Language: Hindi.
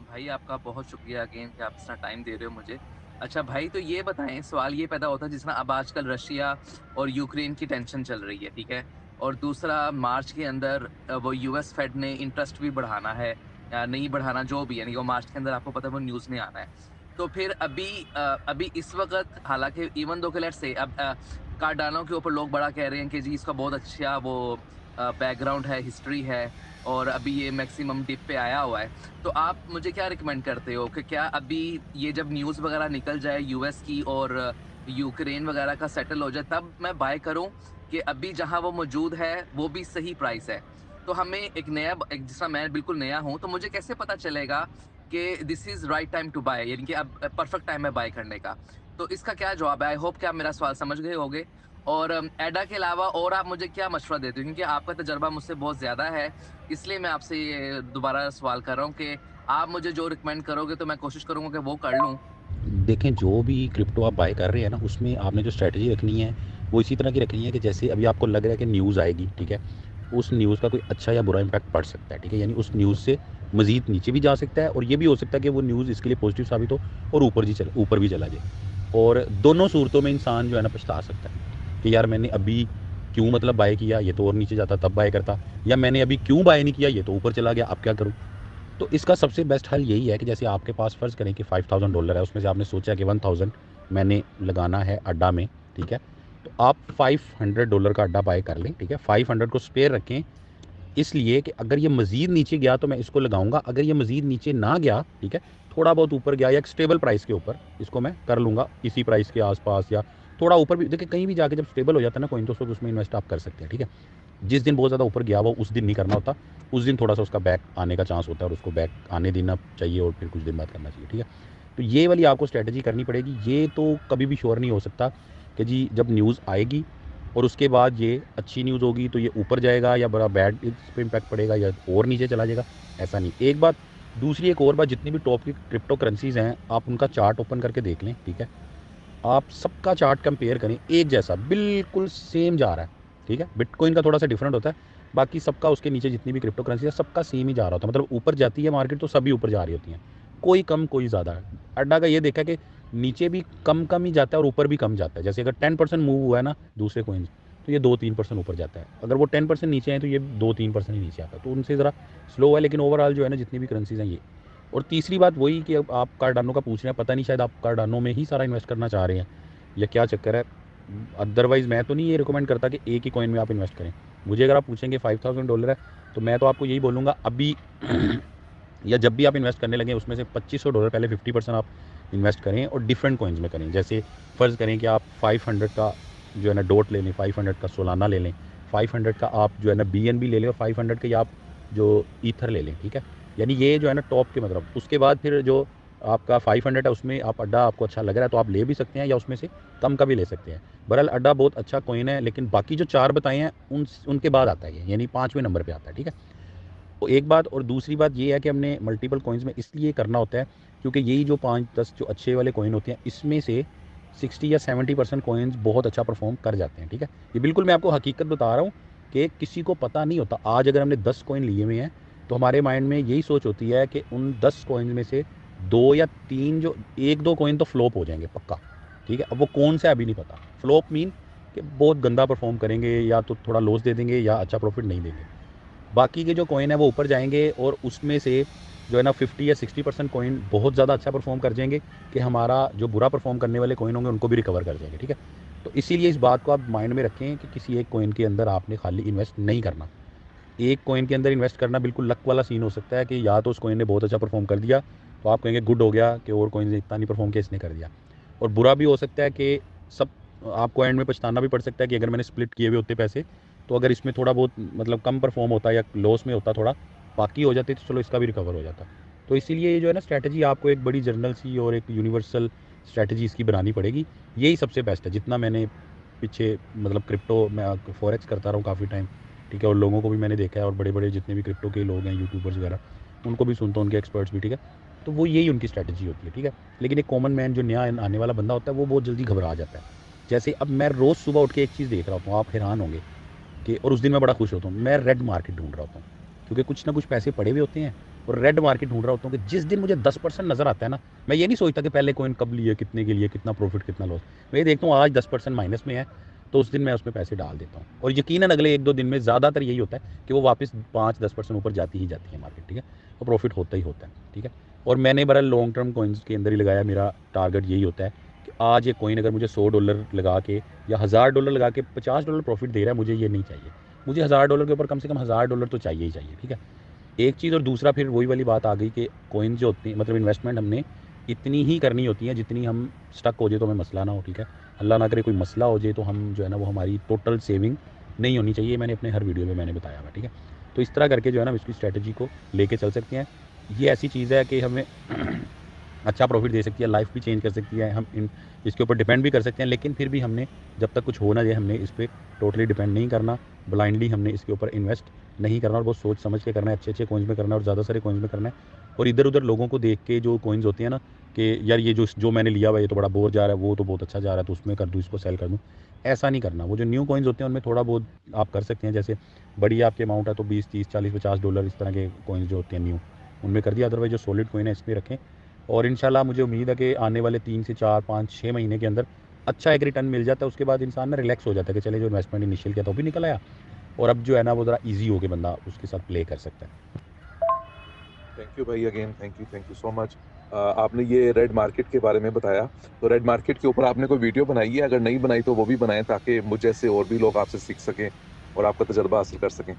भाई आपका बहुत शुक्रिया अगेन कि आप इतना टाइम दे रहे हो मुझे। अच्छा भाई तो ये बताएँ सवाल ये पैदा होता है जिस तरह अब आजकल रशिया और यूक्रेन की टेंशन चल रही है, ठीक है? और दूसरा मार्च के अंदर वो यूएस फेड ने इंटरेस्ट भी बढ़ाना है या नहीं बढ़ाना जो भी है, यानी वो मार्च के अंदर आपको पता है वो न्यूज़ में आना है। तो फिर अभी इस वक़्त हालाँकि इवन दो कि लेट्स से अब कार्डानो के ऊपर लोग बड़ा कह रहे हैं कि जी इसका बहुत अच्छा वो बैकग्राउंड है, हिस्ट्री है और अभी ये मैक्सिमम डिप पे आया हुआ है। तो आप मुझे क्या रिकमेंड करते हो कि क्या अभी ये जब न्यूज़ वगैरह निकल जाए यूएस की और यूक्रेन वगैरह का सेटल हो जाए तब मैं बाय करूँ कि अभी जहाँ वो मौजूद है वो भी सही प्राइस है? तो हमें एक जिस तरह मैं बिल्कुल नया हूँ तो मुझे कैसे पता चलेगा कि this is right time to buy यानी कि अब परफेक्ट टाइम है बाय करने का? तो इसका क्या जवाब है? आई होप कि आप मेरा सवाल समझ गए होंगे। और एडा के अलावा और आप मुझे क्या मशवरा देते हो? क्योंकि आपका तजुर्बा मुझसे बहुत ज़्यादा है, इसलिए मैं आपसे ये दोबारा सवाल कर रहा हूँ कि आप मुझे जो रिकमेंड करोगे तो मैं कोशिश करूँगा कि वो कर लूँ। देखें, जो भी क्रिप्टो आप बाय कर रहे हैं ना, उसमें आपने जो स्ट्रैटेजी रखनी है, वो इसी तरह की रखनी है कि जैसे अभी आपको लग रहा है कि न्यूज़ आएगी, ठीक है? उस न्यूज़ का कोई अच्छा या बुरा इम्पैक्ट पड़ सकता है, ठीक है? यानी उस न्यूज़ से मज़ीद नीचे भी जा सकता है और ये भी हो सकता है कि वो न्यूज़ इसके लिए पॉज़िटिव साबित हो और ऊपर भी चला जाए। और दोनों सूरतों में इंसान जो है ना पछता सकता है कि यार मैंने अभी क्यों मतलब बाय किया, ये तो और नीचे जाता तब बाय करता, या मैंने अभी क्यों बाय नहीं किया, ये तो ऊपर चला गया, अब क्या करूँ? तो इसका सबसे बेस्ट हल यही है कि जैसे आपके पास फ़र्ज़ करें कि $5000 है, उसमें से आपने सोचा कि 1000 मैंने लगाना है अड्डा में, ठीक है? तो आप $500 का अड्डा बाय कर लें, ठीक है? 500 को स्पेयर रखें, इसलिए कि अगर ये मज़ीद नीचे गया तो मैं इसको लगाऊँगा, अगर ये मज़ीद नीचे ना गया, ठीक है? थोड़ा बहुत ऊपर गया या एक स्टेबल प्राइस के ऊपर, इसको मैं कर लूँगा इसी प्राइस के आस-पास या थोड़ा ऊपर भी। देखिए, कहीं भी जाके जब स्टेबल हो जाता है ना कॉइन, तो उस वक़्त उसमें इन्वेस्ट आप कर सकते हैं, ठीक है? जिस दिन बहुत ज़्यादा ऊपर गया वो उस दिन नहीं करना होता, उस दिन थोड़ा-सा उसका बैक आने का चांस होता है और उसको बैक आने देना चाहिए और फिर कुछ दिन बाद करना चाहिए, ठीक है? तो ये वाली आपको स्ट्रैटेजी करनी पड़ेगी। ये तो कभी भी श्योर नहीं हो सकता कि जी जब न्यूज़ आएगी और उसके बाद ये अच्छी न्यूज़ होगी तो ये ऊपर जाएगा या बड़ा बैड इस पे इम्पैक्ट पड़ेगा या और नीचे चला जाएगा, ऐसा नहीं। एक बात, दूसरी एक और बात, जितनी भी टॉप की क्रिप्टो करेंसीज़ हैं, आप उनका चार्ट ओपन करके देख लें, ठीक है? आप सबका चार्ट कंपेयर करें, एक जैसा बिल्कुल सेम जा रहा है, ठीक है? बिटकॉइन का थोड़ा सा डिफरेंट होता है, बाकी सबका उसके नीचे जितनी भी क्रिप्टो करेंसी है सबका सेम ही जा रहा होता है। मतलब ऊपर जाती है मार्केट तो सभी ऊपर जा रही होती हैं, कोई कम कोई ज़्यादा। अड्डा का ये देखा कि नीचे भी कम कम ही जाता है और ऊपर भी कम जाता है। जैसे अगर 10% मूव हुआ है ना दूसरे कोइन, तो ये 2-3% ऊपर जाता है, अगर वो 10% नीचे है तो ये 2-3% ही नीचे आता है, तो उनसे ज़रा स्लो है, लेकिन ओवरऑल जो है ना जितनी भी करेंसीज हैं ये। और तीसरी बात वही कि अब आप कार्डानो का पूछ रहे हैं, पता नहीं शायद आप कार्डानो में ही सारा इन्वेस्ट करना चाह रहे हैं या क्या चक्कर है। अदरवाइज़ मैं तो नहीं ये रिकमेंड करता कि एक ही कॉइन में आप इन्वेस्ट करें। मुझे अगर आप पूछेंगे $5000 है, तो मैं तो आपको यही बोलूँगा अभी या जब भी आप इन्वेस्ट करने लगें उसमें से $2500 पहले 50% आप इन्वेस्ट करें और डिफरेंट कॉइन्स में करें। जैसे फ़र्ज़ करें कि आप 500 का जो है ना डॉट ले लें, 500 का सोलाना ले लें, 500 का आप जो है ना बीएनबी ले लें और 500 के आप जो ईथर ले लें, ठीक है? यानी ये जो है ना टॉप के, मतलब उसके बाद फिर जो आपका 500 है उसमें आप अड्डा आपको अच्छा लग रहा है तो आप ले भी सकते हैं या उसमें से कम का भी ले सकते हैं। बहरहाल अड्डा बहुत अच्छा कॉइन है, लेकिन बाकी जो 4 बताए हैं उनके बाद आता है ये, यानी 5वें नंबर पे आता है, ठीक है? तो एक बात, और दूसरी बात ये है कि हमने मल्टीपल कॉइन्स में इसलिए करना होता है क्योंकि यही जो 5-10 जो अच्छे वाले कॉइन होते हैं, इसमें से 60 या 70% कॉइन्स बहुत अच्छा परफॉर्म कर जाते हैं, ठीक है? ये बिल्कुल मैं आपको हकीकत बता रहा हूँ कि किसी को पता नहीं होता। आज अगर हमने 10 कॉइन लिए हुए हैं तो हमारे माइंड में यही सोच होती है कि उन 10 कॉइन्स में से 2 या 3, जो 1-2 कॉइन तो फ्लॉप हो जाएंगे पक्का, ठीक है? अब वो कौन सा है अभी नहीं पता। फ्लॉप मीन कि बहुत गंदा परफॉर्म करेंगे या तो थोड़ा लॉस दे देंगे या अच्छा प्रॉफिट नहीं देंगे। बाकी के जो कॉइन है वो ऊपर जाएंगे और उसमें से जो है ना 50 या 60% कॉइन बहुत ज़्यादा अच्छा परफॉर्म कर जाएंगे कि हमारा जो बुरा परफॉर्म करने वाले कॉइन होंगे उनको भी रिकवर कर जाएंगे, ठीक है? तो इसीलिए इस बात को आप माइंड में रखें कि किसी एक कॉइन के अंदर आपने खाली इन्वेस्ट नहीं करना। एक कॉइन के अंदर इन्वेस्ट करना बिल्कुल लक वाला सीन हो सकता है कि या तो उस कॉइन ने बहुत अच्छा परफॉर्म कर दिया तो आप कहेंगे गुड हो गया कि और कॉइन ने इतना नहीं परफॉर्म किया, इसने कर दिया। और बुरा भी हो सकता है कि सब आपको एंड में पछताना भी पड़ सकता है कि अगर मैंने स्प्लिट किए हुए होते पैसे, तो अगर इसमें थोड़ा बहुत मतलब कम परफॉर्म होता या लॉस में होता थोड़ा, बाकी हो जाते तो चलो इसका भी रिकवर हो जाता। तो इसीलिए ये जो है ना स्ट्रैटेजी आपको एक बड़ी जर्नल सी और एक यूनिवर्सल स्ट्रैटेजी इसकी बनानी पड़ेगी। यही सबसे बेस्ट है, जितना मैंने पीछे मतलब क्रिप्टो मैं फॉरेक्स करता रहा हूँ काफ़ी टाइम, ठीक है? और लोगों को भी मैंने देखा है और बड़े-बड़े जितने भी क्रिप्टो के लोग हैं, यूट्यूबर्स वगैरह, उनको भी सुनता हूँ, उनके एक्सपर्ट्स भी, ठीक है? तो वो यही उनकी स्ट्रैटेजी होती है, ठीक है? लेकिन एक कॉमन मैन जो नया आने वाला बंदा होता है वो बहुत जल्दी घबरा जाता है। जैसे अब मैं रोज़ सुबह उठ के एक चीज़ देख रहा होता हूँ, आप हैरान होंगे कि, और उस दिन मैं बड़ा खुश होता हूँ, मैं रेड मार्केट ढूँढ रहा होता हूँ। क्योंकि कुछ ना कुछ पैसे पड़े हुए होते हैं और रेड मार्केट ढूंढ रहा होता हूँ कि जिस दिन मुझे 10% नज़र आता है ना, मैं ये नहीं सोचता कि पहले कॉइन कब लिए, कितने के लिए, कितना प्रॉफिट, कितना लॉस। मैं ये देखता हूँ आज 10% माइनस में है, तो उस दिन मैं उसमें पैसे डाल देता हूँ, और यकीनन अगले 1-2 दिन में ज़्यादातर यही होता है कि वो वापस 5-10% ऊपर जाती ही जाती है मार्केट, ठीक है? तो प्रॉफिट होता ही होता है, ठीक है? और मैंने बड़ा लॉन्ग टर्म कॉइन्स के अंदर ही लगाया, मेरा टारगेट यही होता है कि आज ये कॉइन अगर मुझे $100 लगा के या $1000 लगा के $50 प्रॉफिट दे रहा है, मुझे ये नहीं चाहिए। मुझे $1000 के ऊपर कम से कम $1000 तो चाहिए ही चाहिए, ठीक है? एक चीज़, और दूसरा फिर वही वाली बात आ गई कि कॉइन जो होती है, मतलब इन्वेस्टमेंट हमने इतनी ही करनी होती है जितनी हम स्टक हो जाए तो हमें मसला ना हो, ठीक है? अल्लाह ना करे कोई मसला हो जाए तो हम जो है ना वो हमारी टोटल सेविंग नहीं होनी चाहिए। मैंने अपने हर वीडियो में मैंने बताया हुआ, ठीक है? तो इस तरह करके जो है ना हम इसकी स्ट्रैटेजी को लेके चल सकते हैं। ये ऐसी चीज़ है कि हमें अच्छा प्रॉफिट दे सकती है, लाइफ भी चेंज कर सकती है, हम इन इसके ऊपर डिपेंड भी कर सकते हैं, लेकिन फिर भी हमने जब तक कुछ हो ना जाए हमने इस पे टोटली डिपेंड नहीं करना, ब्लाइंडली हमने इसके ऊपर इन्वेस्ट नहीं करना, और बहुत सोच समझ के करना है, अच्छे-अच्छे कॉइन्स में करना है और ज़्यादा सारे कॉइन्स में करना है। और इधर-उधर लोगों को देख के जो कॉइन्स होती हैं ना कि यार ये जो मैंने लिया हुआ है ये तो बड़ा बोर जा रहा है, वो तो बहुत अच्छा जा रहा है तो उसमें कर दूँ, इसको सेल कर दूँ, ऐसा नहीं करना। वो जो न्यू कॉइन्स होते हैं उनमें थोड़ा बहुत आप कर सकते हैं, जैसे बड़ी आपकी अमाउंट है तो 20, 30, 40, $50 इस तरह के कॉइन्स जो होते हैं न्यू, उनमें कर दिया। अदरवाइज़ जो सॉलिड कॉइन है इसमें रखें, और इंशाल्लाह मुझे उम्मीद है कि आने वाले 3 से 4, 5, 6 महीने के अंदर अच्छा एक रिटर्न मिल जाता है। उसके बाद इंसान ना रिलैक्स हो जाता है कि चले जो इन्वेस्टमेंट इनिशियल किया था वो भी निकल आया, और अब जो है ना वो ज़रा ईज़ी हो के बंदा उसके साथ प्ले कर सकता है। थैंक यू भाई, again thank you so much. आपने ये रेड मार्केट के बारे में बताया, तो रेड मार्केट के ऊपर आपने कोई वीडियो बनाई है? अगर नहीं बनाई तो वो भी बनाएँ ताकि मुझ जैसे और भी लोग आपसे सीख सकें और आपका तजुर्बा हासिल कर सकें।